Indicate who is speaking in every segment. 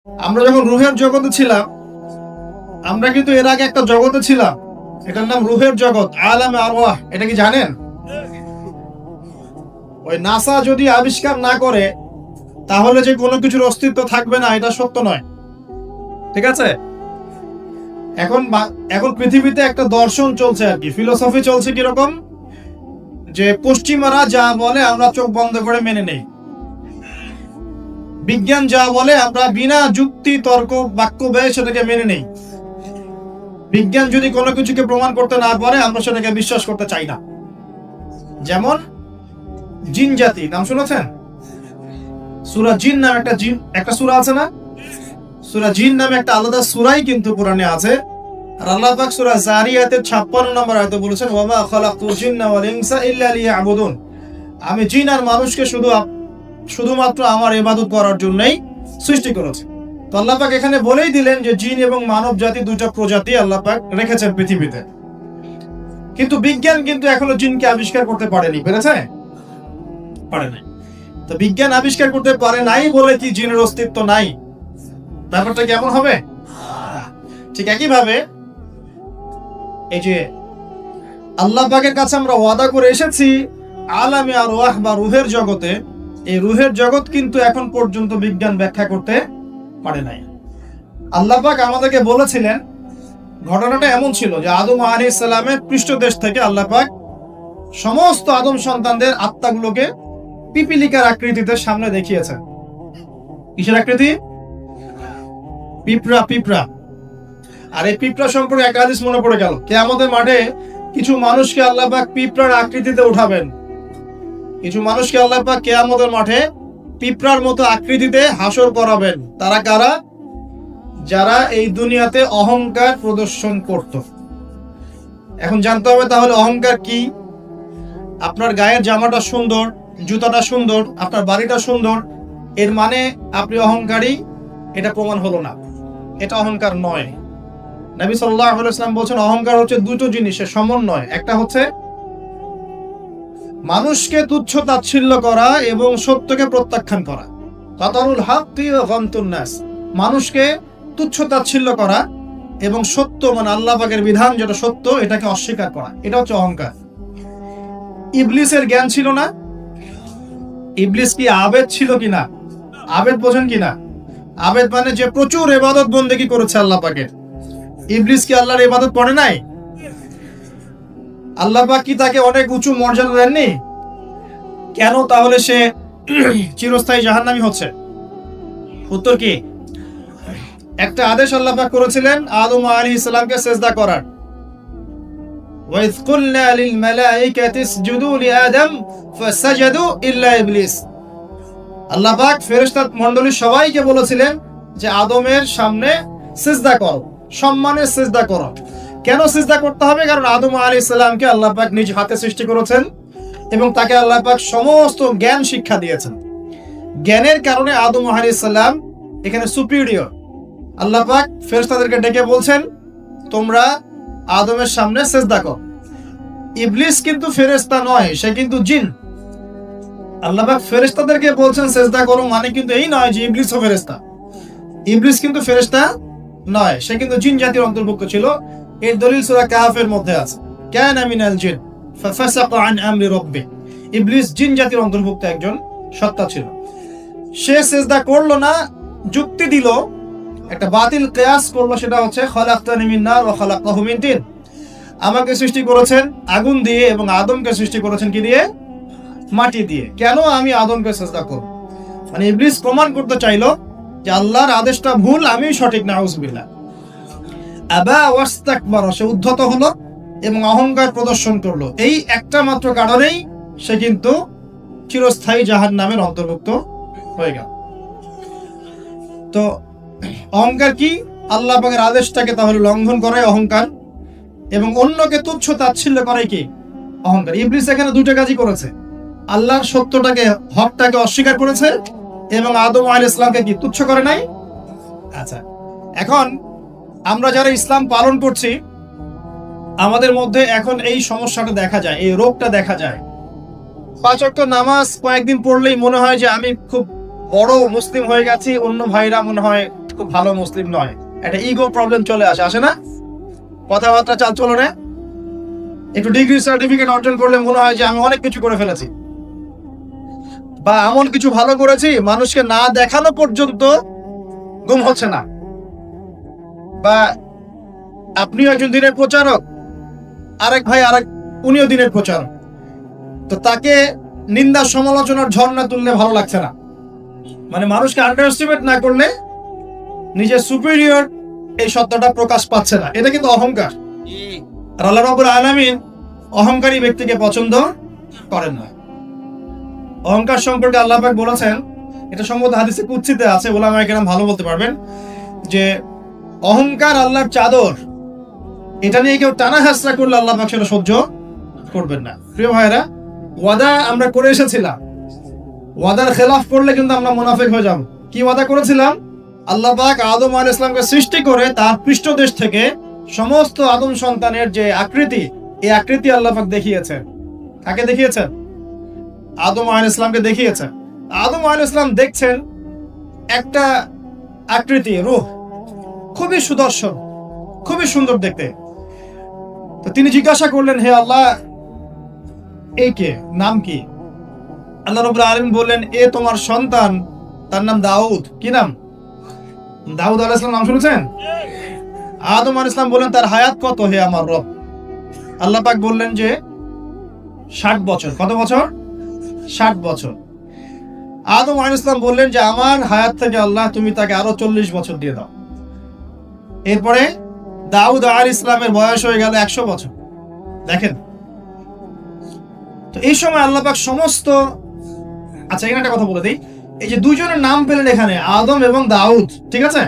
Speaker 1: আমরা যখন রুহের জগতে ছিলাম, আমরা কিন্তু এর আগে একটা জগতে ছিলাম, এটার নাম রুহের জগৎ, আলামে আরওয়াহ। এটা কি জানেন? ওই নাসা যদি আবিষ্কার না করে তাহলে যে কোনো কিছুর অস্তিত্ব থাকবে না, এটা সত্য নয়। ঠিক আছে? এখন পৃথিবীতে একটা দর্শন চলছে আর কি, ফিলোসফি চলছে কিরকম, যে পশ্চিমারা যা বলে আমরা চোখ বন্ধ করে মেনে নেই, বিজ্ঞান যা বলে আমরা বিনা যুক্তি তর্ক বাক্য ব্যয় সেটাকে মেনে নেই। বিজ্ঞান যদি কোনো কিছুকে প্রমাণ করতে না পারে আমরা সেটাকে বিশ্বাস করতে চাই না। যেমন জিন জাতি, নাম শুনেছেন? সূরা জিন নামে একটা সূরা আছে না? সূরা জিন নামে একটা আলাদা সূরাই কিন্তু কোরআনে আছে। আর আল্লাহ পাক সূরা যারিয়াতের 56 নম্বর আয়াতে বলেছেন, ওয়া মা খালাকতুল জিন্না ওয়াল ইনসা ইল্লা লিয়াবুদুন। আমি জিন আর মানুষকে শুধুমাত্র আমার ইবাদত করার জন্যই সৃষ্টি করেছি। তো আল্লাহ পাক এখানে বলেই দিলেন যে জিন এবং মানব জাতি দুইটা প্রজাতি আল্লাহ পাক রেখেছেন পৃথিবীতে। কিন্তু বিজ্ঞান কিন্তু এখনো জিনকে আবিষ্কার করতে পারেনি, পেরেছে? পারে নাই। তো বিজ্ঞান আবিষ্কার করতে পারে নাই বলে কি জিনের অস্তিত্ব নাই? ব্যাপারটা কেমন হবে? ঠিক একই ভাবে এই যে আল্লাহ পাকের কাছে আমরা ওয়াদা করে এসেছি আলামে আরওয়াহ বা রুহের জগতে, এই রুহের জগৎ কিন্তু এখন পর্যন্ত বিজ্ঞান ব্যাখ্যা করতে পারে নাই। আল্লাহ পাক আমাদেরকে বলেছিলেন, ঘটনাটা এমন ছিল যে আদম আলাইহিস সালামের পৃষ্ঠদেশ থেকে আল্লাহ পাক সমস্ত আদম সন্তানদের আত্মাগুলোকে পিপিলিকার আকৃতিতে সামনে দেখিয়েছেন। কিসের আকৃতি? পিঁপড়া। আর এই পিঁপড়া সম্পর্কে এক হাদিস মনে পড়ে গেল, কিয়ামতের মাঠে কিছু মানুষকে আল্লাহ পাক পিঁপড়ার আকৃতিতে উঠাবেন। কিছু মানুষকে আল্লাহ পাক কিয়ামতের মাঠে পিঁপড়ার মতো আকৃতিতে হাসর করাবেন। তারা কারা? যারা এই দুনিয়াতে অহংকার প্রদর্শন করত। এখন জানতে হবে তাহলে অহংকার কি। আপনার গায়ের জামাটা সুন্দর, জুতাটা সুন্দর, আপনার বাড়িটা সুন্দর, এর মানে আপনি অহংকারী, এটা প্রমাণ হলো না, এটা অহংকার নয়। নবী সাল্লাল্লাহু আলাইহি ওয়াসাল্লাম বলেছেন অহংকার হচ্ছে দুটো জিনিসের সমন্বয়। একটা হচ্ছে মানুষকে তুচ্ছ তাচ্ছিল্য করা এবং সত্যকে প্রত্যাখ্যান করা। বাতারুল হাক্কি ওয়া গামতুন নাস, মানুষকে তুচ্ছ তাচ্ছিল্য করা এবং সত্য মানে আল্লাহ পাকের বিধান যেটা সত্য এটাকে অস্বীকার করা, এটা হচ্ছে অহংকার। ইবলিসের জ্ঞান ছিল না? ইবলিস কি আবেদ ছিল কিনা? আবেদ বোঝেন কিনা? আবেদ মানে যে প্রচুর ইবাদত বন্দেগী করেছে আল্লাহ পাকের। ইবলিস কি আল্লাহর ইবাদত করে নাই? আল্লাহ পাক কি তাকে অনেক উঁচু মর্যাদা দেননি? কেন তাহলে সে চিরস্থায়ী জাহান্নামী হচ্ছে? উত্তর কি? একটা আদেশ আল্লাহ পাক করেছিলেন আদম আলাইহিস সালামকে সিজদা করার। ওয়া ইয কুলনা লিল মালাইকাতি ইসজুদু লিআদম ফাসাজাদু ইল্লা ইবলিস। আল্লাহ পাক ফেরেশতা মণ্ডলী সবাইকে বলেছিলেন যে আদমের সামনে সিজদা করো, সম্মানে সিজদা করো। কেন সিজদা করতে হবে? কারণ আদম আলাইহিস সালামকে আল্লাহ পাক নিজ হাতে সৃষ্টি করেছেন এবং তাকে আল্লাহ পাক সমস্ত জ্ঞান শিক্ষা দিয়েছেন। জ্ঞানের কারণে আদম আলাইহিস সালাম এখানে সুপিরিয়র। আল্লাহ পাক ফেরেশতাদেরকে ডেকে বলছেন তোমরা আদমের সামনে সিজদা করো। ইবলিস কিন্তু ফেরেশতা নয়, সে কিন্তু জিন। আল্লাহ পাক ফেরেশতাদেরকে বলছেন সিজদা করো, মানে কিন্তু এই নয় যে ইবলিসও ফেরেশতা। ইবলিস কিন্তু ফেরেশতা নয়, সে কিন্তু জিন জাতির অন্তর্ভুক্ত ছিল। এর দলিল সূরা কাহফের মধ্যে আছে, কানা মিনাল জিন ফাফাসাকা আন আমরি রাব্বি। ইবলিস জিন জাতির অন্তর্ভুক্ত একজন সত্তা ছিল। সে সিজদা করলো না, যুক্তি দিল, একটা বাতিল কিয়াস করলো, সেটা হচ্ছে খালাকতানি মিন নার ওয়া খালাকতাহু মিন তিন। আমাকে সৃষ্টি করেছেন আগুন দিয়ে এবং আদমকে সৃষ্টি করেছেন কি দিয়ে? মাটি দিয়ে। কেন আমি আদমকে সিজদা করব? মানে ইবলিস প্রমাণ করতে চাইলো যে আল্লাহর আদেশটা ভুল, আমি সঠিক। নাউজুবিল্লাহ। আবা ওয়াস্তাকবারা, সে উদ্ধত হলো এবং অহংকার প্রদর্শন করলো। এই একটা মাত্র কারণেই সে কিন্তু চিরস্থায়ী জাহান্নামের অন্তর্ভুক্ত হয়ে গেল। তো অহংকার কি? আল্লাহ পাকের আদেশটাকে তাহলে লঙ্ঘন করাই অহংকার, এবং অন্যকে তুচ্ছ তাচ্ছিল্য করাই কি? অহংকার। ইবলিস এখানে দুটো কাজই করেছে, আল্লাহর সত্যটাকে, হকটাকে অস্বীকার করেছে এবং আদম আলাইহিস সালামকে কি তুচ্ছ করে নাই? আচ্ছা, এখন আমরা যারা ইসলাম পালন করছি আমাদের মধ্যে এখন এই সমস্যাটা দেখা যায়, এই রোগটা দেখা যায়। 5 ওয়াক্ত নামাজ কয়েকদিন পড়লেই মনে হয় যে আমি খুব বড় মুসলিম হয়ে গেছি, অন্য ভাইরা মনে হয় খুব ভালো মুসলিম নয়, একটা ইগো প্রবলেম চলে আসে না? কথাবার্তা চাল চলনে একটু ডিগ্রি সার্টিফিকেট অর্জন করলে মনে হয় যে আমি অনেক কিছু করে ফেলেছি, বা এমন কিছু ভালো করেছি মানুষকে না দেখানো পর্যন্ত ঘুম হচ্ছে না। বা আপনিও একজন দিনের প্রচারক, আরেক ভাই উনিও দিনের প্রচারক, তো তাকে নিন্দা সমালোচনার ঝর্ণা তুললে ভালো লাগছে না। মানে মানুষকে আন্ডার এস্টিমেট না করলে নিজের সুপিরিয়র এই সত্যটা প্রকাশ পাচ্ছে না, এটা কিন্তু অহংকার। আর আল্লাহ রাব্বুল আলামিন অহংকারী ব্যক্তিকে পছন্দ করেন না। অহংকার সম্পর্কে আল্লাহ পাক বলেছেন, এটা সম্ভবত হাদিসে কুদসিতে আছে, উলামায়ে কেরাম ভালো বলতে পারবেন, যে অহংকার আল্লাহর চাদর, এটা নিয়ে কেউ টানা হাসরা করলে আল্লাহ পাক সেটা সহ্য করবেন না। প্রিয় ভাইরা, ওয়াদা আমরা করে এসেছিলাম, ওয়াদার খেলাফ করলে কিন্তু আমরা মুনাফিক হয়ে যাব। কি ওয়াদা করেছিলাম? আল্লাহ পাক আদম আলাইহিস সালামকে সৃষ্টি করে তার পৃষ্ঠদেশ থেকে সমস্ত আদম সন্তানের যে আকৃতি, এই আকৃতি আল্লাহ পাক দেখিয়েছেন। কাকে দেখিয়েছেন? আদম আলাইহিস সালামকে দেখিয়েছেন। আদম আলাইহিস সালাম দেখছেন একটা আকৃতি, রূহ, খুবই সুদর্শন, খুবই সুন্দর দেখতে। তো তিনি জিজ্ঞাসা করলেন, হে আল্লাহ, এই কে, নাম কি? আল্লাহ রাব্বুল আলামিন বললেন, এ তোমার সন্তান, তার নাম দাউদ। কি নাম? দাউদ আলাইহিস সালাম নাম শুনেছেন? আদম আলাইহিস সালাম বললেন, তার হায়াত কত হে আমার রব? আল্লাহ পাক বললেন যে 60 বছর। কত বছর? 60 বছর। আদম আলাইহিস সালাম বললেন যে আমার হায়াত থেকে আল্লাহ তুমি তাকে আরো 40 বছর দিয়ে দাও। এরপরে দাউদ আলাইহিস সালামের বয়স হয়ে গেল 100 বছর। দেখেন, তো এই সময় আল্লাহ পাক সমস্ত, আচ্ছা এখানে একটা কথা বলে দিই, এই যে দুইজনের নাম পেলেন এখানে, আদম এবং দাউদ, ঠিক আছে?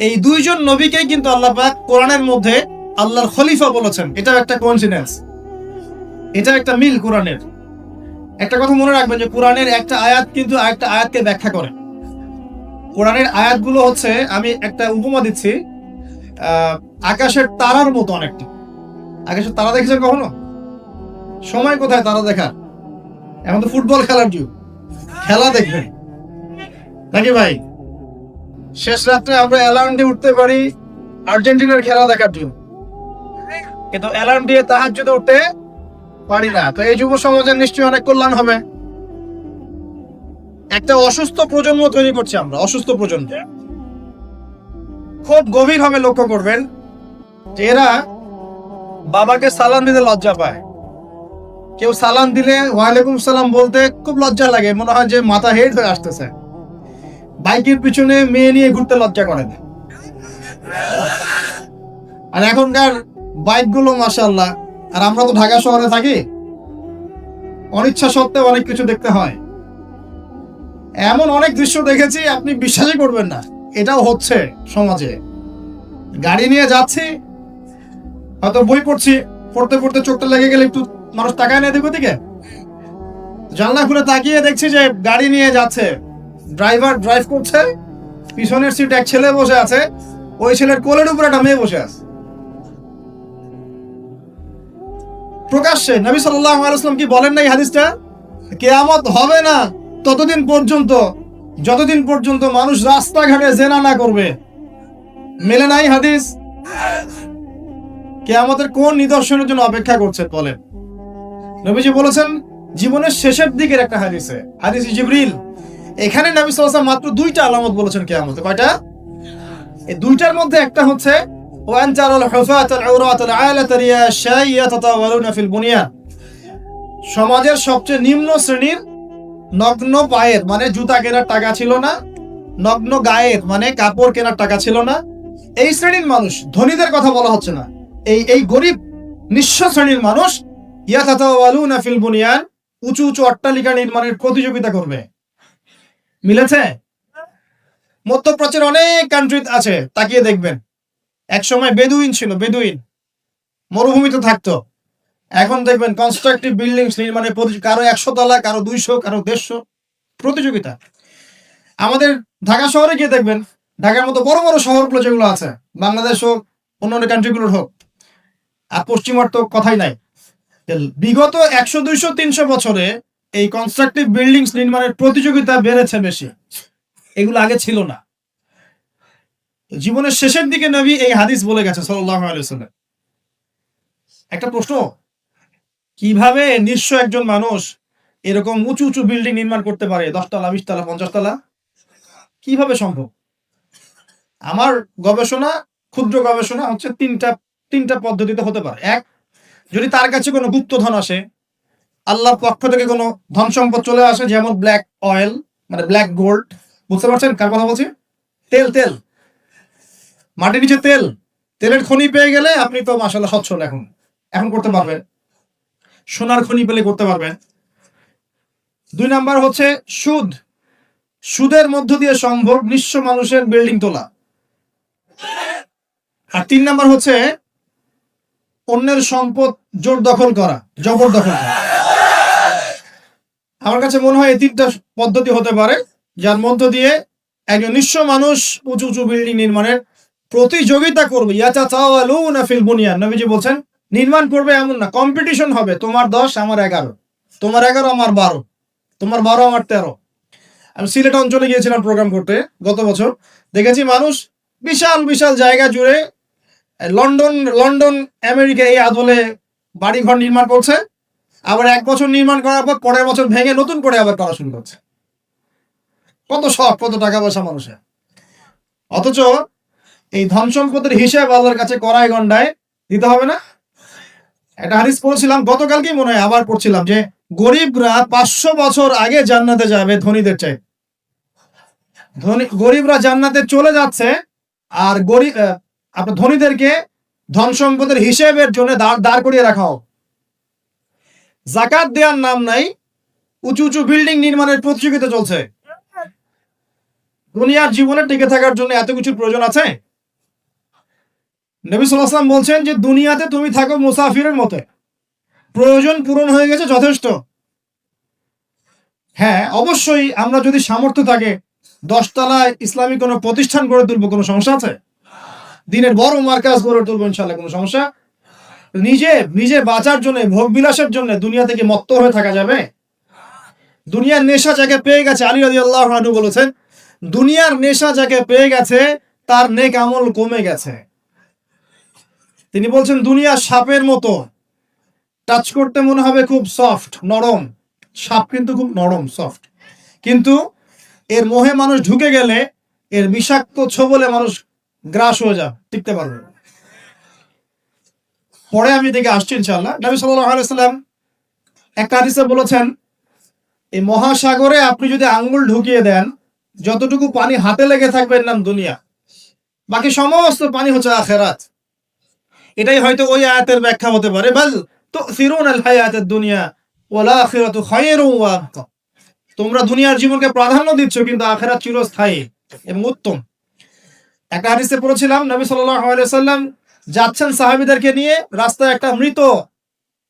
Speaker 1: এই দুইজন নবীকেই কিন্তু আল্লাহ পাক কোরআনের মধ্যে আল্লাহর খলিফা বলেছেন। এটা একটা কোইন্সিডেন্স, এটা একটা মিল কোরআনের। একটা কথা মনে রাখবেন যে কোরআনের একটা আয়াত কিন্তু আরেকটা আয়াতকে ব্যাখ্যা করে। কোরআনের আয়াতগুলো হচ্ছে, আমি একটা উপমা দিচ্ছি, আকাশের তারার মতো অনেকটা। আকাশের তারা দেখেছেন কখনো? সময় কোথায় তারা দেখার? এখন তো ফুটবল খেলার যুগ, খেলা দেখবেন নাকি ভাই? শেষ রাত্রে আমরা অ্যালার্ম দিয়ে উঠতে পারি আর্জেন্টিনার খেলা দেখার জন্য, কিন্তু অ্যালার্ম দিয়ে তাহাজ্জুদে উঠতে পারি না। তো এই যুব সমাজের নিশ্চয়ই অনেক কল্যাণ হবে। একটা অসুস্থ প্রজন্ম তৈরি করছি আমরা, অসুস্থ প্রজন্ম। খুব গভীর ভাবে লক্ষ্য করবেন যে এরা বাবাকে সালাম দিতে লজ্জা পায়। কেউ সালাম দিলে ওয়ালাইকুম সালাম বলতে খুব লজ্জা লাগে, মনে হয় যে মাথা হেড হয়ে আসতেছে। বাইকের পিছনে মেয়ে নিয়ে ঘুরতে লজ্জা করে না। আর এখনকার বাইক গুলো মাশাআল্লাহ, আর আমরা তো ঢাকা শহরে থাকি, অনিচ্ছা সত্ত্বেও অনেক কিছু দেখতে হয়। এমন অনেক দৃশ্য দেখেছি আপনি বিশ্বাসই করবেন না, এটাও হচ্ছে সমাজে। গাড়ি নিয়ে যাচ্ছি, হয়তো বই পড়ছি, পড়তে পড়তে চোখটা লেগে গেলে একটু মানুষ তাকায় না দিকে দিকে, জানলা খুলে তাকিয়ে দেখছি যে গাড়ি নিয়ে যাচ্ছে, ড্রাইভার ড্রাইভ করছে, পিছনের সিটে এক ছেলে বসে আছে, ওই ছেলের কোলের উপর একটা মেয়ে বসে আছে। প্রকাশ্যে নবী সাল্লাল্লাহু আলাইহি ওয়াসাল্লাম কি বলেন না এই হাদিসটা? কিয়ামত হবে না ততদিন পর্যন্ত যতদিন পর্যন্ত মানুষ রাস্তাঘাটে জেনা না করবে। মেলে নাই হাদিস? কিয়ামতের কোন নিদর্শনের জন্য অপেক্ষা করছে বলেন? নবীজি বলেছেন জীবনের শেষের দিকের একটা হাদিসে, হাদিস জিবরিল, এখানে নবী সাল্লাল্লাহু আলাইহি ওয়াসাল্লাম মাত্র 2টা আলামত বলেছেন কিয়ামতে। কয়টা? এই 2টার মধ্যে একটা হচ্ছে ওয়ান তারাল হুফাতাল আওরাতাল আলাতা রিয়াশা ইয়াতাতাওয়ালুনা ফিল বুনিয়ান। সমাজের সবচেয়ে নিম্ন শ্রেণীর নগ্ন পায়ের, মানে জুতা কেনার টাকা ছিল না, নগ্ন গায়ের মানে কাপড় কেনার টাকা ছিল না, এই শ্রেণীর মানুষ, ধনীদের কথা বলা হচ্ছে না, এই গরিব নিঃস্ব শ্রেণীর মানুষ ইয়াতাতাওয়ালুনা ফিল বুনিয়ান, উঁচু উঁচু অট্টালিকা নির্মাণের প্রতিযোগিতা করবে। মিলেছে? মধ্যপ্রাচ্যের অনেক কান্ট্রি আছে, তাকিয়ে দেখবেন। এক সময় বেদুইন ছিল, বেদুইন মরুভূমিতে থাকতো। এখন দেখবেন কনস্ট্রাকটিভ বিল্ডিংস নির্মাণের কারো 100 তলা, কারো 200, কারো 150 প্রতিযোগিতা। আমাদের ঢাকা শহরে গিয়ে দেখবেন, ঢাকার মতো বড় বড় শহরগুলো যেগুলো আছে, বাংলাদেশ হোক অন্যান্য কান্ট্রিগুলোর হোক, আর পশ্চিমার তো কথাই নাই, বিগত 100, 200, 300 বছরে এই কনস্ট্রাকটিভ বিল্ডিংস নির্মাণের প্রতিযোগিতা বেড়েছে বেশি। এগুলো আগে ছিল না। জীবনের শেষের দিকে নবী এই হাদিস বলে গেছে সাল্লাল্লাহু আলাইহি ওয়াসাল্লাম। একটা প্রশ্ন, কিভাবে নিঃস্ব একজন মানুষ এরকম উঁচু উঁচু বিল্ডিং নির্মাণ করতে পারে, 10 তলা, 20 তলা, 50 তলা? কিভাবে সম্ভব? আমার গবেষণা, ক্ষুদ্র গবেষণা হচ্ছে তিনটা পদ্ধতিতে হতে পারে। এক, যদি তার কাছে কোনো গুপ্তধন আসে, আল্লাহর পক্ষ থেকে কোনো ধন সম্পদ চলে আসে, যেমন ব্ল্যাক অয়েল, মানে ব্ল্যাক গোল্ড। বুঝতে পারছেন কার কথা বলছি? তেল, মাটির নিচে তেলের খনি পেয়ে গেলে আপনি তো মাশাআল্লাহ সচ্ছল এখন করতে পারবেন। সোনার খনি পেলে করতে পারবেন। 2 নাম্বার হচ্ছে সুদের মধ্য দিয়ে সম্ভব নিঃস্ব মানুষের বিল্ডিং তোলা। আর 3 নাম্বার হচ্ছে অন্যের সম্পদ জবরদখল করা। আমার কাছে মনে হয় এই 3টা পদ্ধতি হতে পারে, যার মধ্য দিয়ে একজন নিঃস্ব মানুষ উঁচু উঁচু বিল্ডিং নির্মাণের প্রতিযোগিতা করবে। ইয়াতাতাওয়ালুনা ফিল বুনিয়ান, নবীজি বলছেন নির্মাণ করবে এমন না, কম্পিটিশন হবে। তোমার 10 আমার 11, তোমার 11 আমার 12, তোমার 12 আমার 13। আমি সিলেট অঞ্চলে গিয়েছিলাম প্রোগ্রাম করতে গত বছর। দেখেছি মানুষ বিশাল বিশাল জায়গা জুড়ে লন্ডন আমেরিকা এই আদলে বাড়িঘর নির্মাণ করছে, আবার 1 বছর নির্মাণ করার পর পরের বছর ভেঙে নতুন করে আবার করা শুরু করছে। কত শখ, কত টাকা পয়সা মানুষের। অথচ এই ধন সম্পদের হিসাব আল্লাহর কাছে কড়ায় গন্ডায় দিতে হবে না? একটা হাদিস পড়ছিলাম গতকালকেই, মনে হয় আবার পড়ছিলাম, যে গরিবরা 500 বছর আগে জান্নাতে যাবে ধনীদের চাই। গরিবরা জান্নাতে চলে যাচ্ছে, আর আপনার ধনীদেরকে ধন সম্পদের হিসেবের জন্য দাঁড় করিয়ে রাখা হোক। যাকাত দেওয়ার নাম নাই, উঁচু উঁচু বিল্ডিং নির্মাণের প্রতিযোগিতা চলছে। দুনিয়ার জীবনে টিকে থাকার জন্য এত কিছুর প্রয়োজন আছে? নবী সাল্লাল্লাহু আলাইহি ওয়াসাল্লাম বলছেন যে দুনিয়াতে তুমি থাকো মুসাফিরের মতো, প্রয়োজন পূরণ হয়ে গেছে, যথেষ্ট। হ্যাঁ, অবশ্যই আমরা যদি সামর্থ্য থাকে 10 তলায় ইসলামিক কোনো প্রতিষ্ঠান গড়ে তুলবো, কোনো সমস্যা আছে? দিনের বড় মার্কাজ গড়ে তুলবো, ইনশাআল্লাহ, কোনো সমস্যা? নিজে বাঁচার জন্য, ভোগ বিলাসের জন্য দুনিয়া থেকে মত্ত হয়ে থাকা যাবে? দুনিয়ার নেশা যাকে পেয়ে গেছে, আলী রাদিয়াল্লাহু আনহু বলেছেন, দুনিয়ার নেশা যাকে পেয়ে গেছে তার নেক আমল কমে গেছে। তিনি বলছেন দুনিয়া সাপের মতো, টাচ করতে মনে হবে খুব সফট, নরম। সাপ কিন্তু খুব নরম, সফট, কিন্তু এর মোহে মানুষ ঢুকে গেলে এর বিষাক্ত ছোবলে মানুষ গ্রাস হয়ে যাবে, টিকতে পারবে। পরে আমি দেখে আসছি ইনশাআল্লাহ। নবী সাল্লাল্লাহু আলাইহি ওয়াসাল্লাম একটা হাদিসে বলেছেন, এই মহাসাগরে আপনি যদি আঙ্গুল ঢুকিয়ে দেন, যতটুকু পানি হাতে লেগে থাকবে এর নাম দুনিয়া, বাকি সমস্ত পানি হচ্ছে আখিরাত। এটাই হয়তো ওই আয়াতের ব্যাখ্যা হতে পারে, বাল তুসিরুনাল হায়াতাদ দুনিয়া ওয়াল আখিরাতু খায়রুন ওয়া আবকা। তোমরা দুনিয়ার জীবনকে প্রাধান্য দিচ্ছ, কিন্তু আখিরাত চিরস্থায়ী এবং উত্তম। একটা হাদিসে পড়েছিলাম, নবী সাল্লাল্লাহু আলাইহি ওয়াসাল্লাম যাচ্ছেন সাহাবীদেরকে নিয়ে, রাস্তায় একটা মৃত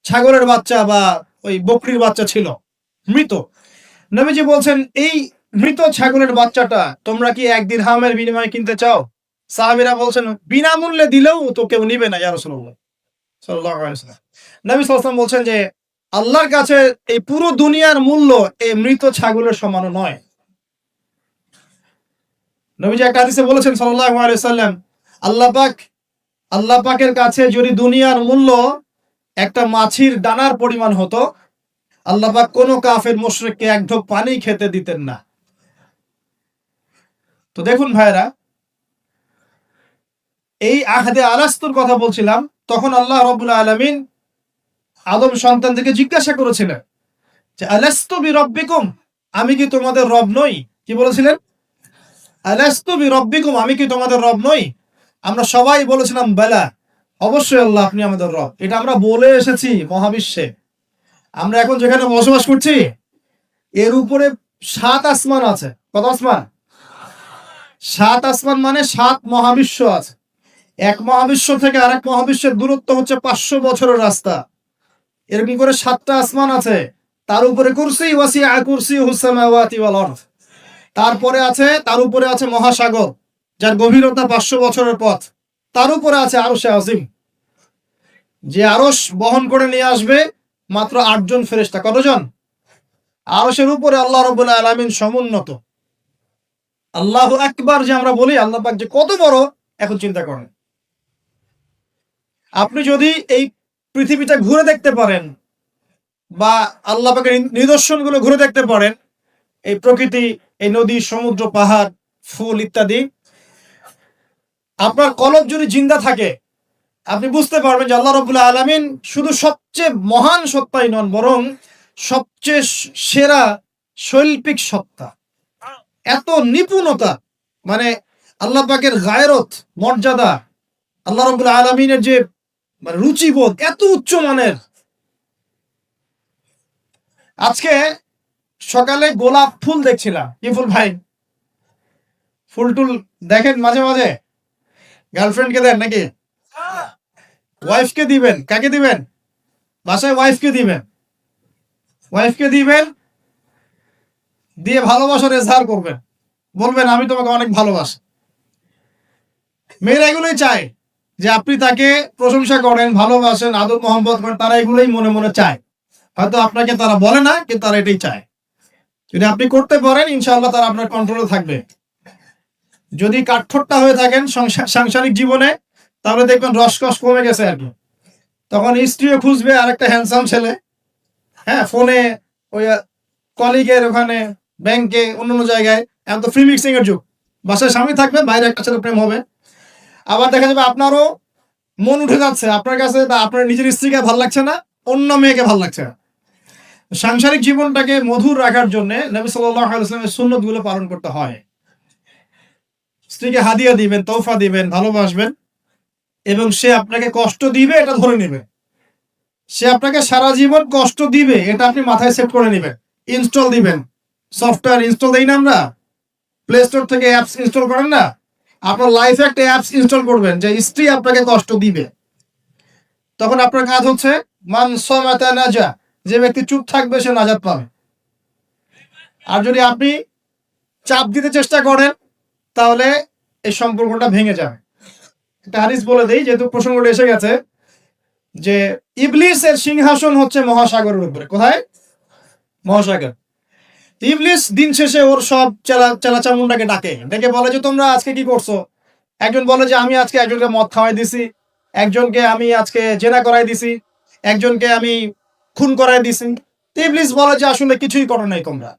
Speaker 1: ছাগলের বাচ্চা বা ওই বকরির বাচ্চা ছিল, মৃত। নবীজি বলছেন, এই মৃত ছাগলের বাচ্চাটা তোমরা কি 1 দিরহামের বিনিময়ে কিনতে চাও? সাহাবীরা বলছেন, বিনামূল্যে দিলেও তো কেউ নিবে না ইয়া রাসূলুল্লাহ সাল্লাল্লাহু আলাইহি ওয়াসাল্লাম। নবী সাল্লাল্লাহু আলাইহি ওয়াসাল্লাম বলছেন যে আল্লাহর কাছে এই পুরো দুনিয়ার মূল্য এই মৃত ছাগলের সমান নয়। নবীজি একটা হাদিসে বলেছেন সাল্লাল্লাহু আলাইহি ওয়াসাল্লাম, আল্লাহ পাকের কাছে যদি দুনিয়ার মূল্য একটা মাছির দানার পরিমাণ হতো, আল্লাহ পাক কোনো কাফের মুশরিককে 1 ঢোক পানি খেতে দিতেন না। তো দেখুন ভাইরা, এই আহদে আলাস্তুর কথা বলছিলাম, তখন আল্লাহ রাব্বুল আলামিন আদম সন্তানদেরকে জিজ্ঞাসা করেছিলেন যে আলাস্তু বিরাব্বিকুম, আমি কি তোমাদের রব নই? কি বলেছিলেন? আলাস্তু বিরাব্বিকুম, আমি কি তোমাদের রব নই? আমরা সবাই বলেছিলাম বালা, অবশ্যই আল্লাহ আপনি আমাদের রব। এটা আমরা বলে এসেছি মহাবিশ্বে। আমরা এখন যেখানে বসবাস করছি এর উপরে 7 আসমান আছে। কত আসমান? 7 আসমান মানে 7 মহাবিশ্ব আছে। এক মহাবিশ্ব থেকে আরেক মহাবিশ্বের দূরত্ব হচ্ছে 500 বছরের রাস্তা। এরকম করে 7টা আসমান আছে। তার উপরে কুরসি, ওয়াসিআ কুরসিয়ুহুস সামাওয়াতি ওয়াল আরদ। তার উপরে আছে মহাসাগর, যার গভীরতা 500 বছরের পথ। তার উপরে আছে আরশে আজিম, যে আরশ বহন করে নিয়ে আসবে মাত্র 8 জন ফেরেশতা। কতজন? আরশের উপরে আল্লাহ রাব্বুল আলামিন সমুন্নত। আল্লাহু আকবার যে আমরা বলি, আল্লাহ পাক যে কত বড় এখন চিন্তা করেন। আপনি যদি এই পৃথিবীটা ঘুরে দেখতে পারেন বা আল্লাহ পাকের নিদর্শনগুলো ঘুরে দেখতে পারেন, এই প্রকৃতি, এই নদী, সমুদ্র, পাহাড়, ফুল ইত্যাদি, আপনার কলব যদি জিন্দা থাকে আপনি বুঝতে পারবেন যে আল্লাহ রাব্বুল আলামিন শুধু সবচেয়ে মহান সত্তাই নন, বরং সবচেয়ে সেরা শৈল্পিক সত্তা। এত নিপুণতা, মানে আল্লাহ পাকের গায়রত, মর্যাদা, আল্লাহ রাব্বুল আলামিনের যে মানে রুচিবোধ এত উচ্চ মানের। আজকে সকালে গোলাপ ফুল দেখছিলাম। কি ফুল ভাই? ফুল টুল দেখেন মাঝে মাঝে? গার্লফ্রেন্ডকে দেন নাকি? ওয়াইফকে দিবেন? কাকে দিবেন? বাসায় ওয়াইফকে দিবেন। ওয়াইফকে দিবেন, দিয়ে ভালোবাসার এজহার করবেন, বলবেন আমি তোমাকে অনেক ভালোবাসি। মেয়েরা এগুলোই চায় যে আপনি তাকে প্রশংসা করেন, ভালোবাসেন, আদর মোহাম্মত করেন। তারা এগুলোই মনে মনে চায়। হয়তো আপনাকে তারা বলে না, কিন্তু তারা এটাই চায়। যদি আপনি করতে পারেন ইনশাআল্লাহ তারা আপনার কন্ট্রোলে থাকবে। যদি কাঠখোট্টা হয়ে থাকেন সাংসারিক জীবনে, তাহলে দেখবেন রসকস কমে গেছে আর কি। তখন স্ত্রীও খুঁজবে আরেকটা হ্যান্ডসাম ছেলে, হ্যাঁ, ফোনে, ওই কলিগের ওখানে, ব্যাংকে, অন্যান্য জায়গায়। এখন তো ফ্রি মিক্সিং এর যুগ। বাসায় স্বামী থাকবে, বাইরে একটা ছেলে প্রেম হবে। আবার দেখা যাবে আপনারও মন উঠে যাচ্ছে আপনার কাছে, বা আপনার নিজের স্ত্রীকে ভালো লাগছে না, অন্য মেয়েকে ভালো লাগছে না। সাংসারিক জীবনটাকে মধুর রাখার জন্য নবী সাল্লাল্লাহু আলাইহি ওয়াসাল্লামের সুন্নতগুলো পালন করতে হয়। স্ত্রীকে হাদিয়া দিবেন, তোহফা দিবেন, ভালোবাসবেন, এবং সে আপনাকে কষ্ট দিবে এটা ধরে নেবে। সে আপনাকে সারা জীবন কষ্ট দিবে এটা আপনি মাথায় সেট করে নেবেন। ইনস্টল দিবেন, সফটওয়্যার ইনস্টল দেই না আমরা, প্লে স্টোর থেকে অ্যাপস ইনস্টল করেন না? আপনার লাইফে একটা অ্যাপস ইনস্টল করবেন যে স্ত্রী আপনাকে কষ্ট দিবে। তখন আপনার কাজ হচ্ছে মান সামাতা নাজা, যে ব্যক্তি চুপ থাকবে সে নাজাত পাবে। আর যদি আপনি চাপ দিতে চেষ্টা করেন তাহলে এই সম্পর্কটা ভেঙে যাবে। একটা হাদিস বলে দেই, যেহেতু প্রসঙ্গটা এসে গেছে, যে ইবলিসের সিংহাসন হচ্ছে মহাসাগরের উপরে। কোথায়? মহাসাগর। ইবলিস দিন শেষে ওর সব চেলা চামুন্ডাকে ডেকে বলে যে তোমরা আজকে কি করছো? একজন বলে যে আমি আজকে একজনকে মদ খাওয়াই দিছি, একজনকে আমি আজকে জেনা করাই দিছি, একজনকে আমি খুন করাই দিছি। ইবলিস বলে যে আসলে কিছুই করো নাই তোমরা।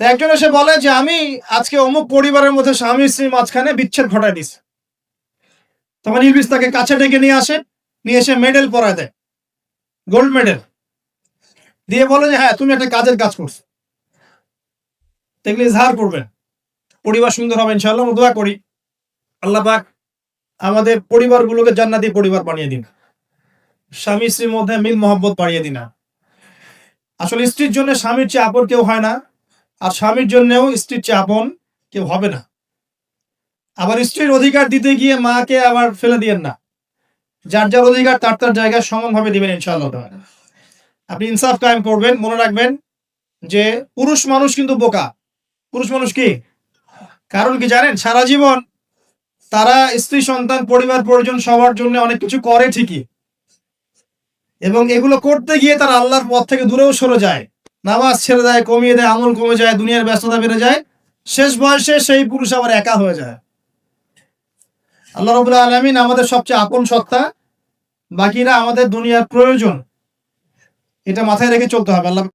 Speaker 1: তো একজন এসে বলে যে আমি আজকে অমুক পরিবারের মধ্যে স্বামী স্ত্রীর মাঝখানে বিচ্ছেদ ঘটাই দিছি। তখন ইবলিস তাকে কাছে ডেকে নিয়ে আসে, নিয়ে এসে মেডেল পরায় দেয়, গোল্ড মেডেল দিয়ে বলে যে হ্যাঁ তুমি একটা কাজের কাজ করছো। এগুলো ইজহার করবেন, পরিবার সুন্দর হবে ইনশাআল্লাহ। আমরা দোয়া করি আল্লাহ পাক আমাদের পরিবারগুলোকে জান্নাতি পরিবার বানিয়ে দিন, স্বামী স্ত্রীর মধ্যে মিল মহব্বত বাড়িয়ে দিন। আসলে স্ত্রীর জন্য স্বামীর চেয়ে আপন কেউ হয় না, আর স্বামীর জন্যও স্ত্রীর চেয়ে আপন কেউ হবে না। আবার স্ত্রীর অধিকার দিতে গিয়ে মাকে আবার ফেলে দিয়েন না। যার যার অধিকার তার তার জায়গায় সমানভাবে দিবেন ইনশাআল্লাহ। আপনি ইনসাফ কায়েম করবেন। মনে রাখবেন যে পুরুষ মানুষ কিন্তু বোকা। পুরুষ মানুষ কি? কারণ কি জানেন? সারা জীবন তারা স্ত্রী, সন্তান, পরিবার, পরিজন সবার জন্য অনেক কিছু করে ঠিকই, এবং এগুলো করতে গিয়ে তারা আল্লাহর পথ থেকে দূরেও সরে যায়, নামাজ ছেড়ে দেয়, কমিয়ে দেয়, আমল কমে যায়, দুনিয়ার ব্যস্ততা বেড়ে যায়। শেষ বয়সে সেই পুরুষ আবার একা হয়ে যায়। আল্লাহ রাব্বুল আলামিন আমাদের সবচেয়ে আপন সত্তা, বাকিরা আমাদের দুনিয়ার প্রয়োজন। এটা মাথায় রেখে চলতে হবে। আল্লাহ